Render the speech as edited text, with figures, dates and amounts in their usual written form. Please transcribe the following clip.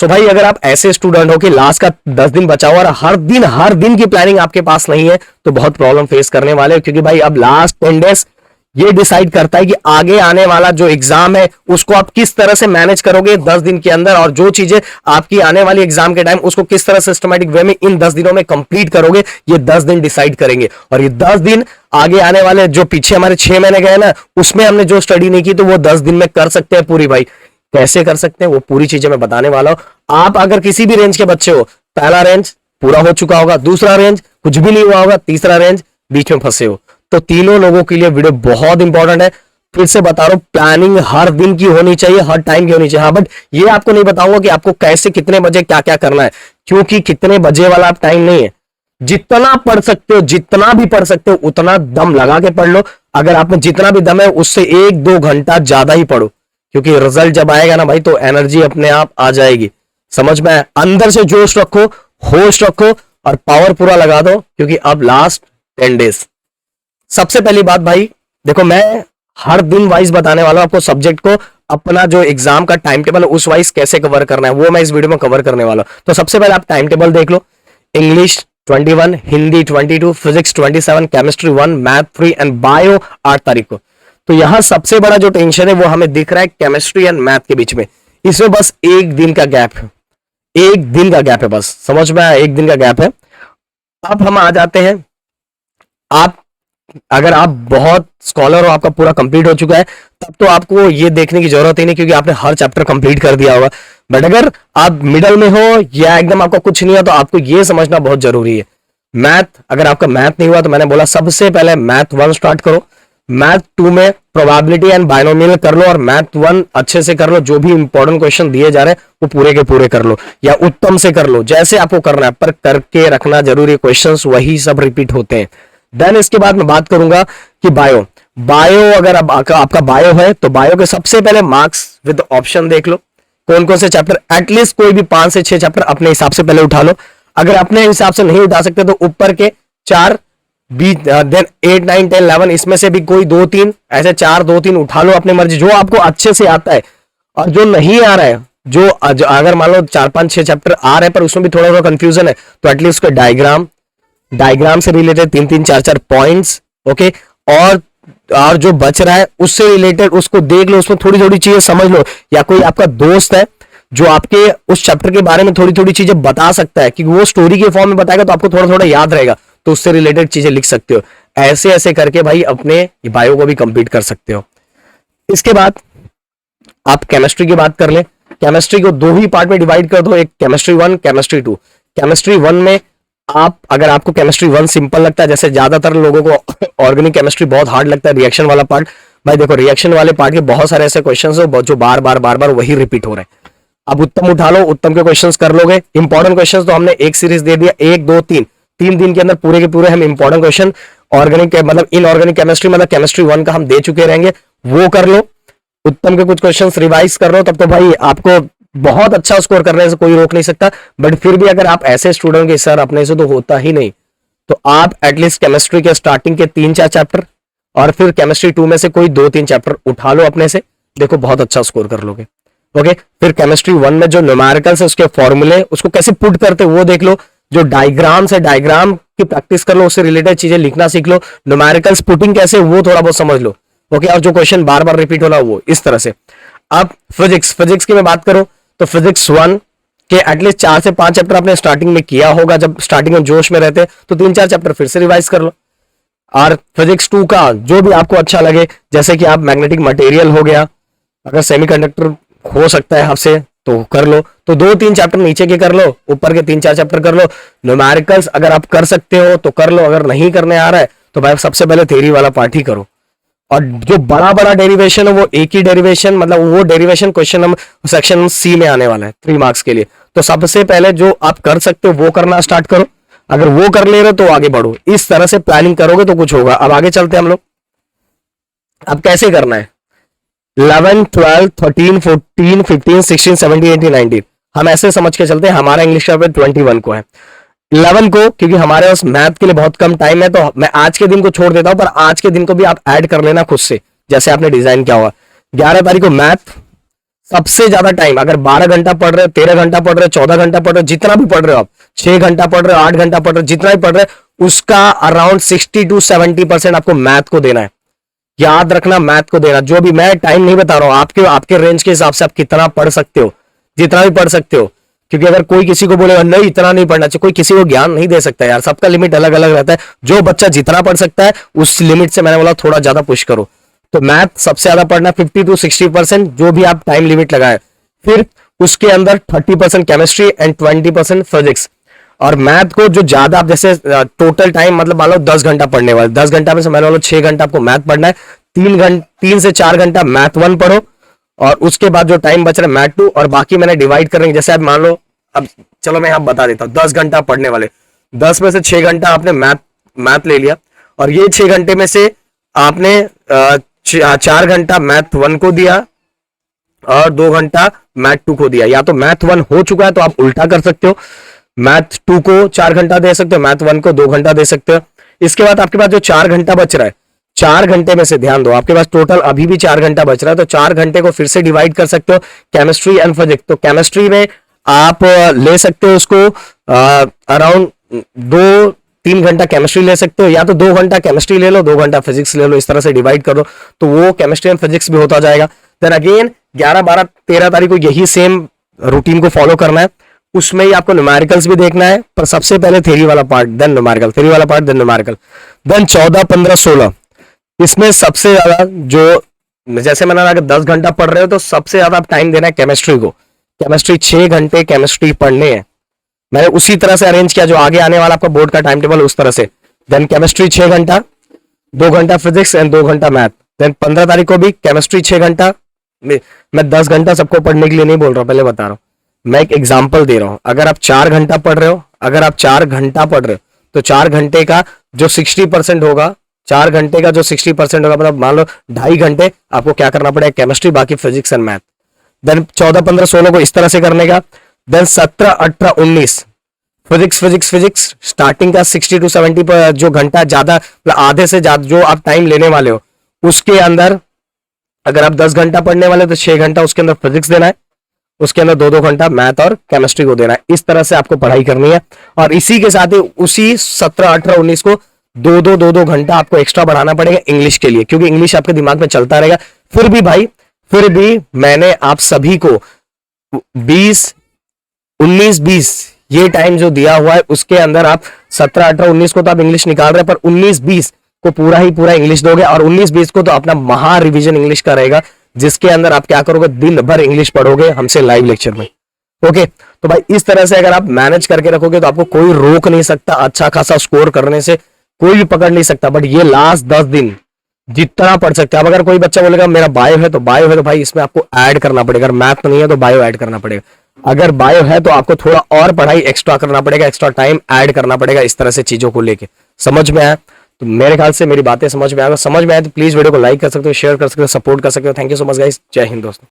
तो भाई अगर आप ऐसे स्टूडेंट हो कि लास्ट का 10 दिन बचा हुआ और हर दिन की प्लानिंग आपके पास नहीं है, तो बहुत प्रॉब्लम फेस करने वाले हो, क्योंकि भाई अब लास्ट 10 डेज ये डिसाइड करता है कि आगे आने वाला जो एग्जाम है उसको आप किस तरह से मैनेज करोगे 10 दिन के अंदर, और जो चीजें आपकी आने वाली एग्जाम के टाइम उसको किस तरह सिस्टमैटिक वे में इन 10 दिनों में कंप्लीट करोगे, ये 10 दिन डिसाइड करेंगे। और ये 10 दिन आगे आने वाले जो पीछे हमारे 6 महीने गए ना, उसमें हमने जो स्टडी नहीं की तो वो 10 दिन में कर सकते हैं पूरी। भाई कैसे कर सकते हैं वो पूरी चीजें मैं बताने वाला हूं। आप अगर किसी भी रेंज के बच्चे हो, पहला रेंज पूरा हो चुका होगा, दूसरा रेंज कुछ भी नहीं हुआ होगा, तीसरा रेंज बीच में फंसे हो, तो तीनों लोगों के लिए वीडियो बहुत इंपॉर्टेंट है। फिर से बता रहा हूं, प्लानिंग हर दिन की होनी चाहिए, हर टाइम की होनी चाहिए। हाँ, बट ये आपको नहीं बताऊंगा कि आपको कैसे कितने बजे क्या क्या करना है, क्योंकि कितने बजे वाला आप टाइम नहीं है। जितना पढ़ सकते हो, जितना भी पढ़ सकते हो उतना दम लगा के पढ़ लो। अगर आप में जितना भी दम है उससे 1-2 घंटा ज्यादा ही पढ़ो, क्योंकि रिजल्ट जब आएगा ना भाई तो एनर्जी अपने आप आ जाएगी। समझ में आया? अंदर से जोश रखो, होश रखो और पावर पूरा लगा दो, क्योंकि अब लास्ट 10 डेज। सबसे पहली बात भाई देखो, मैं हर दिन वाइज बताने वाला हूं आपको सब्जेक्ट को, अपना जो एग्जाम का टाइम टेबल उस वाइज कैसे कवर करना है वो मैं इस वीडियो में कवर करने वाला हूं। तो सबसे पहले आप टाइम टेबल देख लो। English 21, Hindi 22, physics 27, chemistry 1, math 3 and bio 8 तारीख को। तो यहां सबसे बड़ा जो टेंशन है वो हमें दिख रहा है केमिस्ट्री एंड मैथ के बीच में। इसमें बस एक दिन का गैप है, एक दिन का गैप है, बस समझ में आया? एक दिन का गैप है। अब हम आ जाते हैं, आप अगर आप बहुत स्कॉलर हो, आपका पूरा कंप्लीट हो चुका है, तब तो आपको ये देखने की जरूरत ही नहीं, क्योंकि आपने हर चैप्टर कंप्लीट कर दिया होगा। बट अगर आप मिडल में हो या एकदम आपका कुछ नहीं है, तो आपको ये समझना बहुत जरूरी है। मैथ, अगर आपका मैथ नहीं हुआ तो मैंने बोला सबसे पहले मैथ 1 स्टार्ट करो। मैथ 2 में प्रोबेबिलिटी एंड बायनोमियल कर लो, और मैथ 1 अच्छे से कर लो। जो भी इंपॉर्टेंट क्वेश्चन दिए जा रहे हैं वो पूरे के पूरे कर लो, या उत्तम से कर लो, जैसे आपको करना है, पर करके रखना जरूरी। क्वेश्चंस वही सब रिपीट होते हैं। देन इसके बाद मैं बात करूंगा कि बायो अगर आपका बायो है तो बायो के सबसे पहले मार्क्स विद ऑप्शन देख लो, कौन कौन से चैप्टर, एटलीस्ट कोई भी 5 से 6 चैप्टर अपने हिसाब से पहले उठा लो। अगर अपने हिसाब से नहीं उठा सकते तो ऊपर के 4, देन 8, 9, 10, 11 इसमें से भी कोई 2-3 ऐसे 4-2-3 उठा लो अपनी मर्जी, जो आपको अच्छे से आता है। और जो नहीं आ रहा है, जो अगर मान लो 4-5-6 चैप्टर आ रहे हैं पर उसमें भी थोड़ा थोड़ा कंफ्यूजन है, तो एटलीस्ट उसके डायग्राम से रिलेटेड 3-3, 4-4 पॉइंट्स, ओके, और जो बच रहा है उससे रिलेटेड उसको देख लो, उसमें थोड़ी थोड़ी चीजें समझ लो। या कोई आपका दोस्त है जो आपके उस चैप्टर के बारे में थोड़ी थोड़ी चीजें बता सकता है, क्योंकि वो स्टोरी के फॉर्म में बताएगा तो आपको थोड़ा थोड़ा याद रहेगा, तो उससे रिलेटेड चीजें लिख सकते हो। ऐसे ऐसे करके भाई अपने बायो को भी कंप्लीट कर सकते हो। इसके बाद आप केमिस्ट्री की बात कर ले। केमिस्ट्री को 2 ही पार्ट में डिवाइड कर दो, एक केमिस्ट्री 1, केमिस्ट्री 2। केमिस्ट्री 1 में आप, अगर आपको केमिस्ट्री 1 सिंपल लगता है, जैसे ज्यादातर लोगों को ऑर्गेनिक केमिस्ट्री बहुत हार्ड लगता है, रिएक्शन वाला पार्ट, भाई देखो रिएक्शन वाले पार्ट के बहुत सारे ऐसे क्वेश्चंस हो जो बार बार वही रिपीट हो रहे हैं। अब उत्तम उठा लो, उत्तम के क्वेश्चंस कर लोगे। इंपॉर्टेंट क्वेश्चंस तो हमने एक सीरीज दे दिया, 1, 2, 3 दिन के अंदर पूरे के पूरे हम इंपॉर्टेंट क्वेश्चन ऑर्गेनिक मतलब इनऑर्गेनिक केमिस्ट्री मतलब केमिस्ट्री 1 का हम दे चुके रहेंगे, वो कर लो। उत्तम के कुछ क्वेश्चंस रिवाइज कर लो, तब तो भाई आपको बहुत अच्छा स्कोर करने से कोई रोक नहीं सकता। बट फिर भी अगर आप ऐसे स्टूडेंट के सर अपने से तो होता ही नहीं, तो आप एटलीस्ट केमिस्ट्री के स्टार्टिंग के 3-4 चैप्टर और फिर केमिस्ट्री 2 में से कोई 2-3 चैप्टर उठा लो अपने से, देखो बहुत अच्छा स्कोर कर लोगे। ओके, फिर केमिस्ट्री 1 में जो न्यूमेरिकल्स है उसके फॉर्मूले उसको कैसे पुट करते वो देख लो। जो डायग्राम्स है डायग्राम की प्रैक्टिस कर लो, उससे रिलेटेड चीजें लिखना सीख लो। न्यूमेरिकल्स पुटिंग कैसे वो थोड़ा बहुत समझ लो। ओके, और जो क्वेश्चन बार बार रिपीट होना वो इस तरह से। अब फिजिक्स की मैं बात करूं तो फिजिक्स 1 के एटलीस्ट 4 से 5 चैप्टर आपने स्टार्टिंग में किया होगा, जब स्टार्टिंग में जोश में रहते, तो 3-4 चैप्टर फिर से रिवाइज कर लो। और फिजिक्स 2 का जो भी आपको अच्छा लगे, जैसे कि आप मैग्नेटिक मटेरियल हो गया, अगर सेमीकंडक्टर हो सकता है आपसे तो कर लो, तो 2-3 चैप्टर नीचे के कर लो, ऊपर के 3-4 चैप्टर कर लो। न्यूमेरिकल्स अगर आप कर सकते हो तो कर लो, अगर नहीं करने आ रहा है तो भाई सबसे पहले थ्योरी वाला पार्ट ही करो। और जो बड़ा डेरिवेशन है वो एक ही डेरिवेशन, मतलब वो डेरिवेशन क्वेश्चन हम सेक्शन सी में आने वाला है 3 मार्क्स के लिए। तो सबसे पहले जो आप कर सकते हो वो करना स्टार्ट करो, अगर वो कर ले रहे हो तो आगे बढ़ो। इस तरह से प्लानिंग करोगे तो कुछ होगा। अब आगे चलते हैं हम लोग, अब कैसे करना है। 11, 12, 13, 14, 15, 16, 17, 18, 19 हम ऐसे समझ के चलते हैं। हमारा इंग्लिश का पेपर 21 को है। 11 को क्योंकि हमारे पास मैथ के लिए बहुत कम टाइम है, तो मैं आज के दिन को छोड़ देता हूं, पर आज के दिन को भी आप ऐड कर लेना खुद से, जैसे आपने डिजाइन किया हुआ। 11 तारीख को मैथ, सबसे ज्यादा टाइम, अगर 12 घंटा पढ़ रहे हो, 13 घंटा पढ़ रहे हो, 14 घंटा पढ़ रहे हो, जितना भी पढ़ रहे हो आप, 6 घंटा पढ़ रहे हो, 8 घंटा पढ़ रहे हो, जितना भी पढ़ रहे हो, उसका अराउंड 60 to 70% आपको मैथ को देना है। याद रखना, मैथ को देना। जो भी मैं टाइम नहीं बता रहा हूं, आपके रेंज के हिसाब से आप कितना पढ़ सकते हो, जितना भी पढ़ सकते हो। क्योंकि अगर कोई किसी को बोलेगा नहीं इतना नहीं पढ़ना चाहिए, कोई किसी को ज्ञान नहीं दे सकता यार, सबका लिमिट अलग अलग रहता है। जो बच्चा जितना पढ़ सकता है उस लिमिट से मैंने बोला थोड़ा ज्यादा पुश करो। तो मैथ सबसे ज्यादा पढ़ना 50 to 60%, जो भी आप टाइम लिमिट लगाए। फिर उसके अंदर 30% केमिस्ट्री एंड 20% फिजिक्स। और मैथ को जो ज्यादा आप जैसे टोटल टाइम मतलब मान लो 10 घंटा पढ़ने वाले, 10 घंटा में से मान लो 6 घंटा आपको मैथ पढ़ना है, 3 से 4 घंटा मैथ 1 पढ़ो, और उसके बाद जो टाइम बच रहा है मैथ 2, और बाकी मैंने डिवाइड करेंगे। जैसे आप मान लो, अब चलो मैं आप बता देता हूँ, 10 घंटा पढ़ने वाले, 10 में से 6 घंटा आपने मैथ ले लिया, और ये 6 घंटे में से आपने 4 घंटा मैथ 1 को दिया और 2 घंटा मैथ 2 को दिया। या तो मैथ 1 हो चुका है तो आप उल्टा कर सकते हो, मैथ 2 को 4 घंटा दे सकते हो, मैथ 1 को 2 घंटा दे सकते हो। इसके बाद आपके पास जो 4 घंटा बच रहा है, 4 घंटे में से ध्यान दो, आपके पास टोटल अभी भी 4 घंटा बच रहा है, तो 4 घंटे को फिर से डिवाइड कर सकते हो केमिस्ट्री एंड फिजिक्स। तो केमिस्ट्री में आप ले सकते हो उसको अराउंड 2-3 घंटा केमिस्ट्री ले सकते हो, या तो 2 घंटा केमिस्ट्री ले लो, 2 घंटा फिजिक्स ले लो, इस तरह से डिवाइड करो तो वो केमिस्ट्री एंड फिजिक्स भी होता जाएगा। देन अगेन 11, 12, 13 तारीख को यही सेम रूटीन को फॉलो करना है। उसमें ही आपको न्यूमेरिकल्स भी देखना है, पर सबसे पहले थ्योरी वाला पार्ट देन न्यूमेरिकल, थ्योरी वाला पार्ट देन न्यूमेरिकल। देन 14, 15, 16 इसमें सबसे ज्यादा जो, जैसे मैंने अगर 10 घंटा पढ़ रहे हो तो सबसे ज्यादा आप टाइम देना है केमिस्ट्री को। केमिस्ट्री 6 घंटे केमिस्ट्री पढ़ने हैं, मैंने उसी तरह से अरेंज किया जो आगे आने वाला आपका बोर्ड का टाइम टेबल उस तरह से। देन केमिस्ट्री 6 घंटा, 2 घंटा फिजिक्स एंड 2 घंटा मैथ। देन 15 तारीख को भी केमिस्ट्री 6 घंटा। मैं 10 घंटा सबको पढ़ने के लिए नहीं बोल रहा हूं, पहले बता रहा हूं, मैं एक एग्जाम्पल दे रहा हूं। अगर आप 4 घंटा पढ़ रहे हो, अगर आप 4 घंटा पढ़ रहे हो तो 4 घंटे का जो 60% होगा, 4 घंटे का जो 60% होगा, मतलब मान लो 2.5 घंटे आपको क्या करना पड़ेगा, केमिस्ट्री, बाकी फिजिक्स एंड मैथ। देन 14, 15, 16 को इस तरह से करने का। देन 17, 18, 19 फिजिक्स स्टार्टिंग का 60 to 70 पर जो घंटा ज्यादा, आधे से ज्यादा जो आप टाइम लेने वाले हो, उसके अंदर अगर आप 10 घंटा पढ़ने वाले तो 6 घंटा उसके अंदर फिजिक्स देना है, उसके अंदर 2-2 घंटा मैथ और केमिस्ट्री को देना है। इस तरह से आपको पढ़ाई करनी है। और इसी के साथ ही उसी 17, 18, 19 को 2-2 घंटा आपको एक्स्ट्रा बढ़ाना पड़ेगा इंग्लिश के लिए, क्योंकि इंग्लिश आपके दिमाग में चलता रहेगा। फिर भी भाई, फिर भी मैंने आप सभी को 19-20 ये टाइम जो दिया हुआ है, उसके अंदर आप 17, 18, 19 को तो आप इंग्लिश निकाल रहे हैं, पर 19-20 को पूरा ही पूरा इंग्लिश दोगे। और 19-20 को तो अपना महा रिवीजन इंग्लिश का रहेगा, जिसके अंदर आप क्या करोगे, दिन भर इंग्लिश पढ़ोगे हमसे लाइव लेक्चर में। ओके, तो भाई इस तरह से अगर आप मैनेज करके रखोगे तो आपको कोई रोक नहीं सकता अच्छा खासा स्कोर करने से, कोई भी पकड़ नहीं सकता। बट ये लास्ट 10 दिन जितना पढ़ सकते हैं। अब अगर कोई बच्चा बोलेगा मेरा बायो है, तो बायो है तो भाई इसमें आपको ऐड करना पड़ेगा। अगर मैथ नहीं है तो बायो ऐड करना पड़ेगा। अगर बायो है तो आपको थोड़ा और पढ़ाई एक्स्ट्रा करना पड़ेगा, एक्स्ट्रा टाइम ऐड करना पड़ेगा। इस तरह से चीजों को लेके समझ में आया तो मेरे ख्याल से मेरी बातें समझ में आएगा। समझ में आए तो प्लीज वीडियो को लाइक कर सकते हो, शेयर कर सकते हो, सपोर्ट कर सकते हो। Thank you so much guys, जय हिंद दोस्तों।